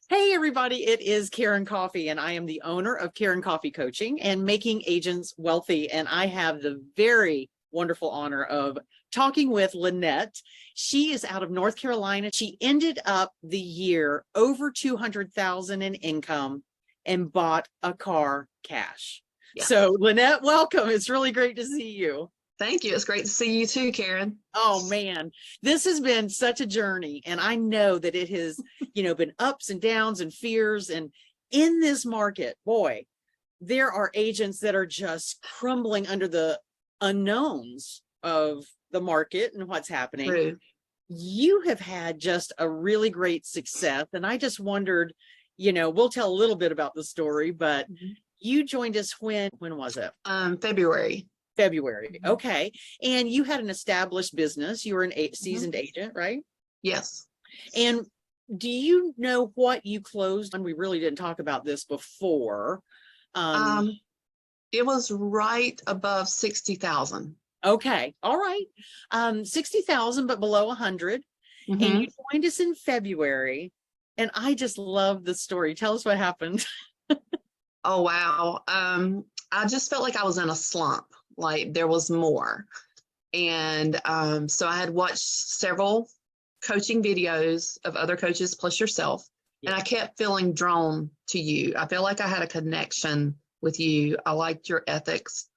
Hey, everybody, it is Karen Coffey, and I am the owner of Karen Coffey Coaching and Making Agents Wealthy. And I have the very wonderful honor of talking with Lynette. She is out of North Carolina. She ended up the year over $200,000 in income and bought a car cash. Yeah. So Lynette, welcome. It's really great to see you. Thank you. It's great to see you too, Karen. Oh man, this has been such a journey. And I know that it has, been ups and downs and fears. And in this market, boy, there are agents that are just crumbling under the unknowns of the market and what's happening. True. You have had just a really great success. And I just wondered, we'll tell a little bit about the story, but you joined us when was it? February. Okay. And you had an established business. You were an seasoned agent, right? Yes. And do you know what you closed on? We really didn't talk about this before. It was right above 60,000. Okay. All right. 60,000, but below 100. And you joined us in February. And I just love the story. Tell us what happened. Oh, wow. I just felt like I was in a slump. Like there was more. And so I had watched several coaching videos of other coaches plus yourself. Yeah. And I kept feeling drawn to you. I feel like I had a connection with you. I liked your ethics.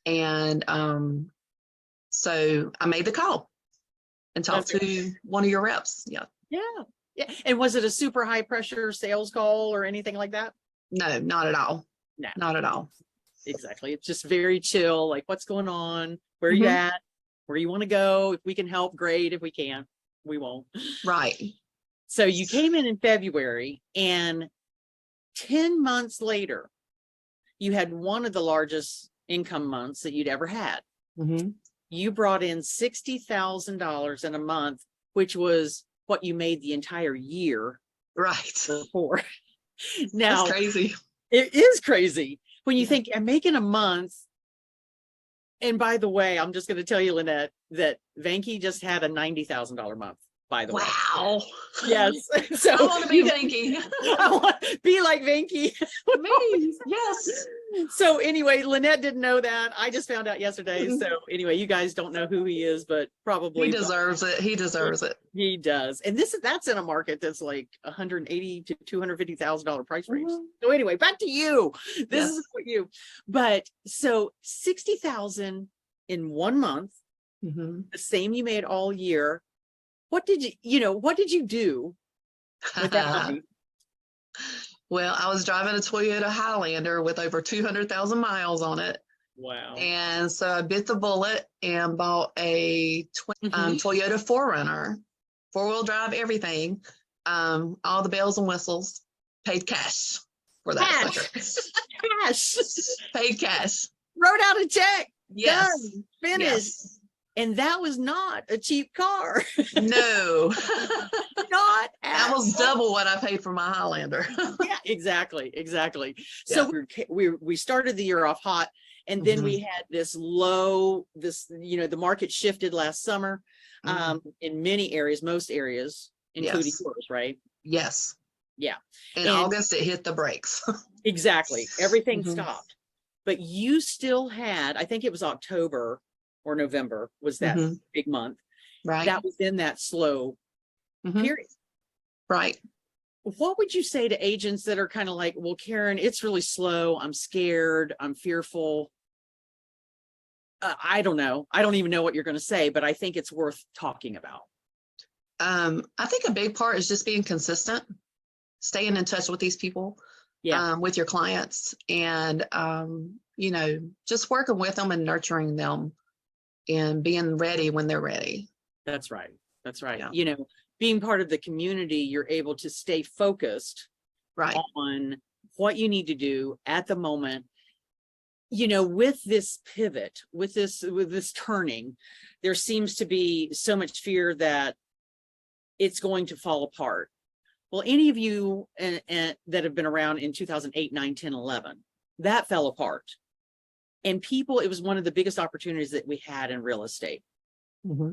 And so I made the call and talked to one of your reps. Yeah. Yeah. And was it a super high pressure sales call or anything like that? No, not at all. No. Not at all. Exactly. It's just very chill. Like, what's going on? Where are you at? Where you want to go? If we can help, great. If we can't, we won't. Right. So you came in February, and 10 months later, you had one of the largest income months that you'd ever had. You brought in $60,000 in a month, which was what you made the entire year. Right. Before. Now, that's crazy. It is crazy. When you think I'm making a month, and by the way, I'm just going to tell you, Lynette, that Venky just had a $90,000 month, by the way. Wow. Yes. So I want to be Venky. I want to be like Venky. Me. Yes. So anyway, Lynette didn't know that. I just found out yesterday. So anyway, you guys don't know who he is, but probably he deserves it. He deserves it. He does. And that's in a market that's like $180,000 to $250,000 price range. So anyway, back to you. This is what but so 60,000 in 1 month, the same you made all year. What did you do with that money? Well, I was driving a Toyota Highlander with over 200,000 miles on it. Wow. And so I bit the bullet and bought a Toyota 4Runner, 4-wheel drive, everything, all the bells and whistles, paid cash for that. Cash. Paid cash. Wrote out a check. Yes. Done. Finished. Yes. And that was not a cheap car. No. Not at that was double what I paid for my Highlander. Yeah, exactly. So we started the year off hot, and then we had this low, the market shifted last summer in many areas, most areas, including yours, right? Yes. Yeah. In August, it hit the brakes. Exactly. Everything stopped. But you still had, I think it was October or November was that big month. Right. That was in that slow period. Right. What would you say to agents that are kind of like, well, Karen, it's really slow. I'm scared. I'm fearful. I don't know. I don't even know what you're going to say, but I think it's worth talking about. I think a big part is just being consistent, staying in touch with these people, with your clients, and, just working with them and nurturing them and being ready when they're ready. That's right. Yeah. Being part of the community, you're able to stay focused on what you need to do at the moment. With this pivot, with this turning, there seems to be so much fear that it's going to fall apart. Well, any of you that have been around in 2008, 9, 10, 11, that fell apart. And it was one of the biggest opportunities that we had in real estate.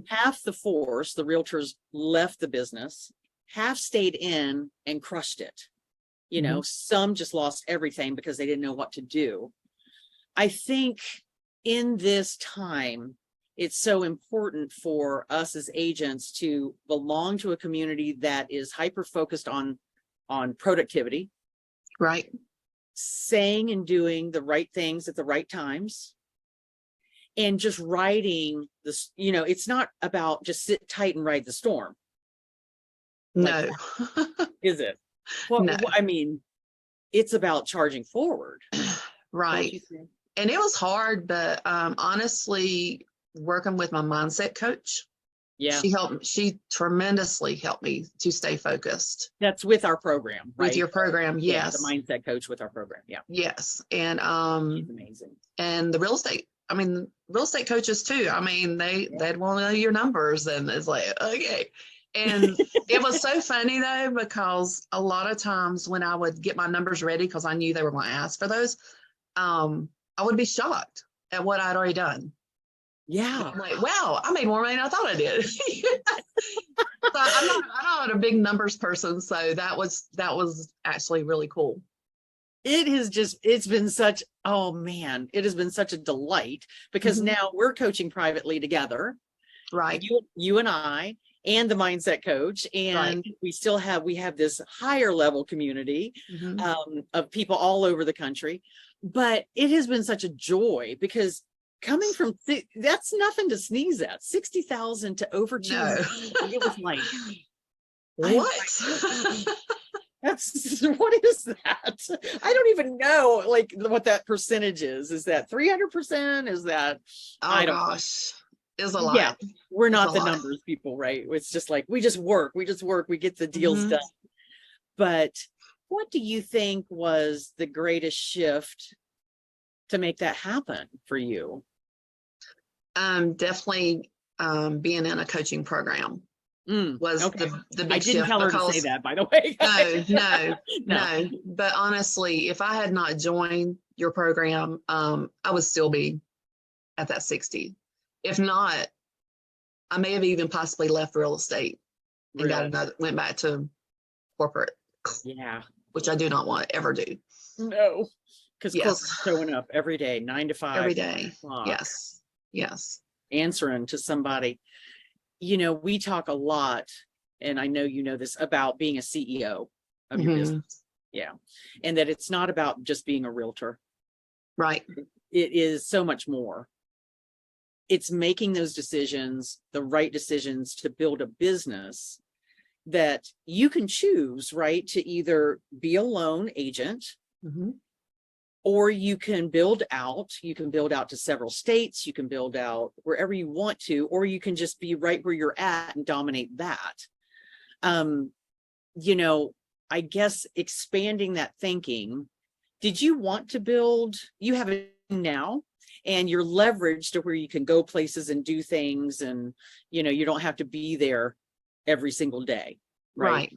Half the force, the realtors, left the business. Half stayed in and crushed it. You know, some just lost everything because they didn't know what to do. I think in this time, it's so important for us as agents to belong to a community that is hyper focused on productivity, Right. saying and doing the right things at the right times, and just riding this. You know, it's not about just sit tight and ride the storm. No. Like, is it? Well, No. I mean, it's about charging forward. Right. And it was hard, but honestly, working with my mindset coach, Yeah, she tremendously helped me to stay focused. that's with our program, right? With your program, Yeah, yes. the mindset coach with our program. Yeah. Yes. And She's amazing. and the real estate coaches too. I mean, they'd want to know your numbers, and it's like, okay. And it was so funny though, because a lot of times when I would get my numbers ready, because I knew they were going to ask for those, I would be shocked at what I'd already done. Yeah. I'm like, wow, I made more money than I thought I did. So I'm not a big numbers person, so that was actually really cool. It's been such, oh man, it has been such a delight, because now we're coaching privately together. Right. You and I and the mindset coach, and we have this higher level community of people all over the country. But it has been such a joy, because coming from that's nothing to sneeze at. 60,000 to over 200. It was like, what? That's what is that? I don't even know like what that percentage is. Is that 300%? Is that I don't gosh. Is a lot. Yeah, we're not the numbers people, right? It's just like we just work, we get the deals done. But what do you think was the greatest shift to make that happen for you? Definitely being in a coaching program was the big I didn't shift. tell her to say that, by the way. No. But honestly, if I had not joined your program, I would still be at that 60. If not, I may have even possibly left real estate and went back to corporate. Yeah. Which I do not want to ever do. No. Because corporate's showing up every day, 9 to 5. Every day. Yes. Yes. Answering to somebody. You know, we talk a lot, and I know you know this, about being a CEO of your business. Yeah. And that it's not about just being a realtor. Right. It is so much more. It's making those decisions, the right decisions to build a business that you can choose, right? To either be a lone agent, or you can build out to several states, you can build out wherever you want to, or you can just be right where you're at and dominate that. You know, I guess expanding that thinking, did you want to build, you have it now, and you're leveraged to where you can go places and do things, and, you know, you don't have to be there every single day. Right.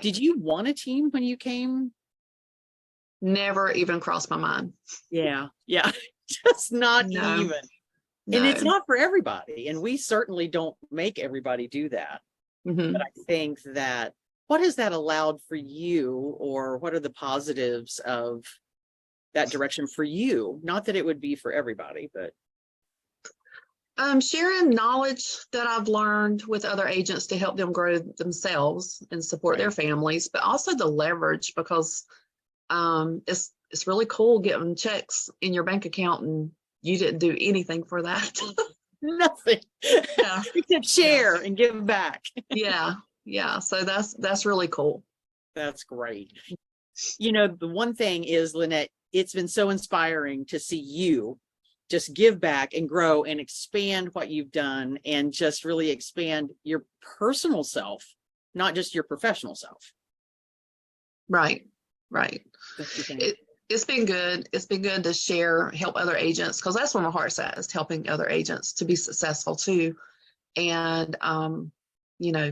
Did you want a team when you came? Never even crossed my mind. Yeah. Just not even. And it's not for everybody. And we certainly don't make everybody do that. But I think that, what has that allowed for you, or what are the positives of that direction for you? Not that it would be for everybody, but. Sharing knowledge that I've learned with other agents to help them grow themselves and support their families, but also the leverage, because it's really cool getting checks in your bank account and you didn't do anything for that. Nothing. Except share and give back. Yeah. So that's really cool. That's great. You know, the one thing is, Lynette, it's been so inspiring to see you just give back and grow and expand what you've done, and just really expand your personal self, not just your professional self. Right. It's been good. It's been good to help other agents, because that's where my heart's at, is helping other agents to be successful too. And, you know,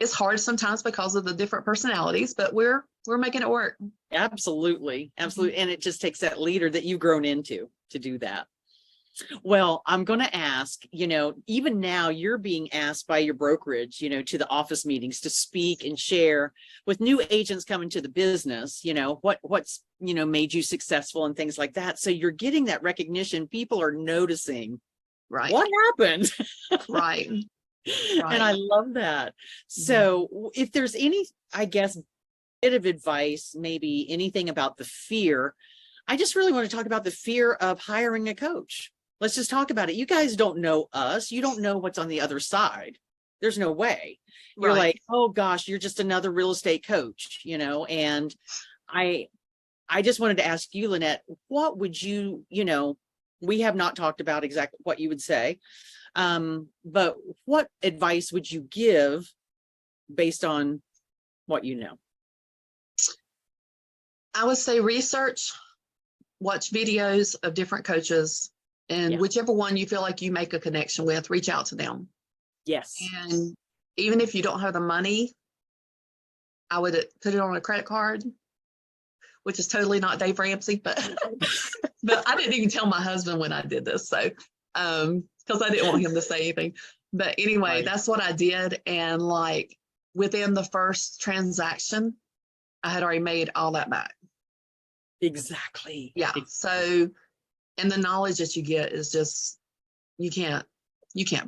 it's hard sometimes because of the different personalities, but we're making it work. Absolutely. And it just takes that leader that you've grown into to do that. Well, I'm going to ask, even now you're being asked by your brokerage, to the office meetings to speak and share with new agents coming to the business, what's, made you successful and things like that. So you're getting that recognition. People are noticing what happened. Right. And I love that. So if there's any, I guess, bit of advice, maybe anything about the fear, I just really want to talk about the fear of hiring a coach. Let's just talk about it. You guys don't know us. You don't know what's on the other side. There's no way. You're like, oh gosh, you're just another real estate coach, and I just wanted to ask you, Lynette, what would you, we have not talked about exactly what you would say, but what advice would you give based on what you know? I would say research, watch videos of different coaches, and whichever one you feel like you make a connection with, reach out to them. Yes. And even if you don't have the money, I would put it on a credit card, which is totally not Dave Ramsey, but but I didn't even tell my husband when I did this. So because I didn't want him to say anything. But anyway, that's what I did. And like within the first transaction, I had already made all that back. Exactly. Yeah. So, and the knowledge that you get is just, you can't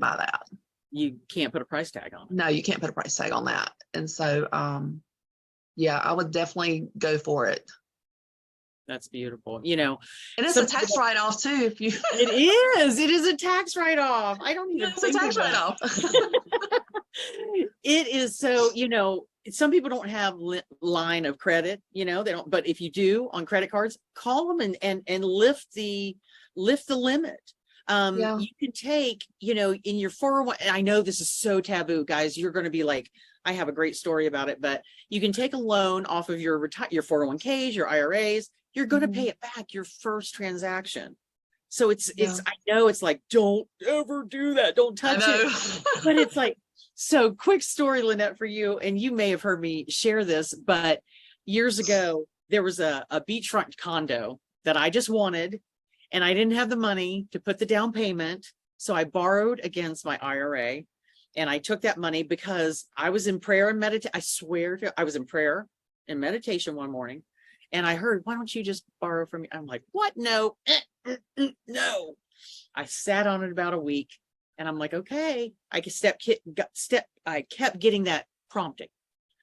buy that. You can't put a price tag on it. No, you can't put a price tag on that. And so, yeah, I would definitely go for it. That's beautiful. And it's a tax write-off too. If you, it is a tax write-off. I don't even think it's a tax write-off. It is. So, some people don't have line of credit, they don't, but if you do on credit cards, call them and lift the limit. You can take, in your 401, and I know this is so taboo, guys, you're going to be like, I have a great story about it, but you can take a loan off of your 401ks, your IRAs, you're going to pay it back your first transaction. So it's, I know it's like, don't ever do that. Don't touch it. But it's like, so quick story, Lynette, for you, and you may have heard me share this, but years ago, there was a beachfront condo that I just wanted, and I didn't have the money to put the down payment. So I borrowed against my IRA, and I took that money because I was in prayer and meditation. I swear I was in prayer and meditation one morning, and I heard, why don't you just borrow from me? I'm like, what? No, no. I sat on it about a week. And I'm like, okay, I kept getting that prompting.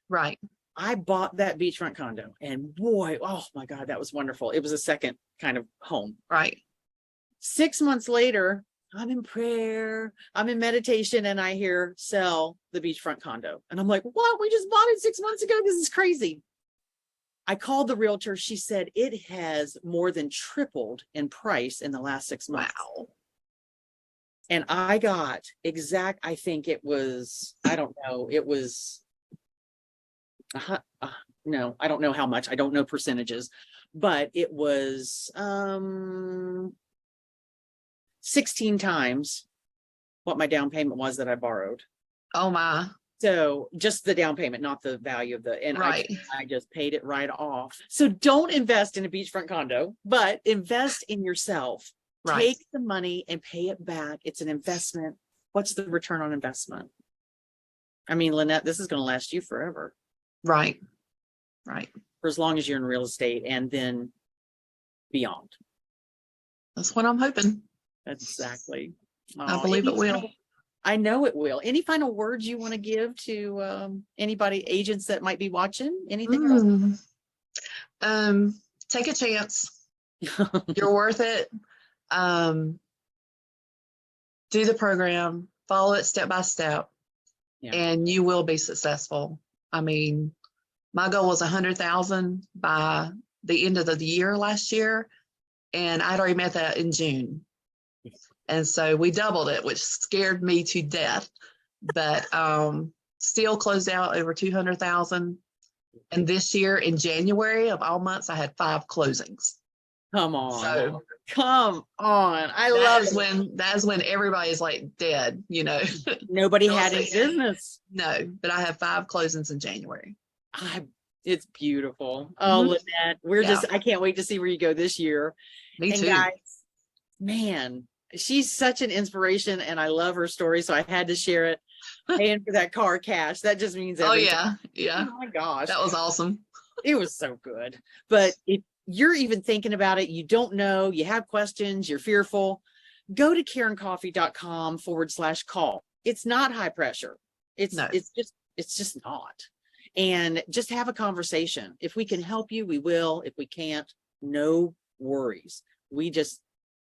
Right. I bought that beachfront condo, and boy, oh my God, that was wonderful. It was a second kind of home. Right. 6 months later, I'm in prayer, I'm in meditation, and I hear sell the beachfront condo. And I'm like, what? We just bought it 6 months ago. This is crazy. I called the realtor. She said it has more than tripled in price in the last 6 months. Wow. And I got I think it was, I don't know, it was, no, I don't know how much, I don't know percentages, but it was 16 times what my down payment was that I borrowed. Oh my. So just the down payment, not the value of and I just paid it right off. So don't invest in a beachfront condo, but invest in yourself. Take the money and pay it back. It's an investment. What's the return on investment? I mean, Lynette, this is going to last you forever. Right. For as long as you're in real estate and then beyond. That's what I'm hoping. Exactly. I believe it will. I know it will. Any final words you want to give to anybody, agents that might be watching? Anything else? Take a chance. You're worth it. Do the program, follow it step by step, and you will be successful. I mean, my goal was 100,000 by the end of the year last year, and I'd already met that in June. And so we doubled it, which scared me to death, but still closed out over 200,000. And this year in January of all months, I had 5 closings. Come on. So come on. I love it. That is when everybody's like dead, Nobody had any business. No, but I have 5 closings in January. It's beautiful. Oh, Lynette, I can't wait to see where you go this year. Me too. Guys, man, she's such an inspiration and I love her story. So I had to share it. Paying for that car cash. That just means Oh everything. yeah. Yeah. Oh my gosh. That was awesome. It was so good. But if you're even thinking about it, you don't know, you have questions, you're fearful, go to KarenCoffey.com/call. It's not high pressure. No. It's just not. And just have a conversation. If we can help you, we will. If we can't, no worries. We just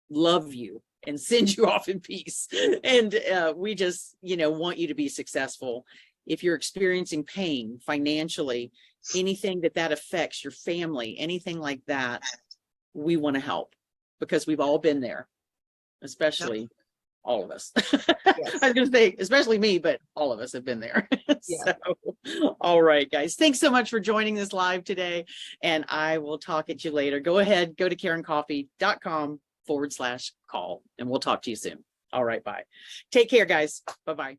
love you and send you off in peace. And we just, want you to be successful. If you're experiencing pain financially, anything that affects your family, anything like that, we want to help because we've all been there, especially all of us. Yes. I was going to say, especially me, but all of us have been there. Yeah. So, all right, guys, thanks so much for joining this live today. And I will talk at you later. Go ahead, go to KarenCoffey.com/call, and we'll talk to you soon. All right, bye. Take care, guys. Bye-bye.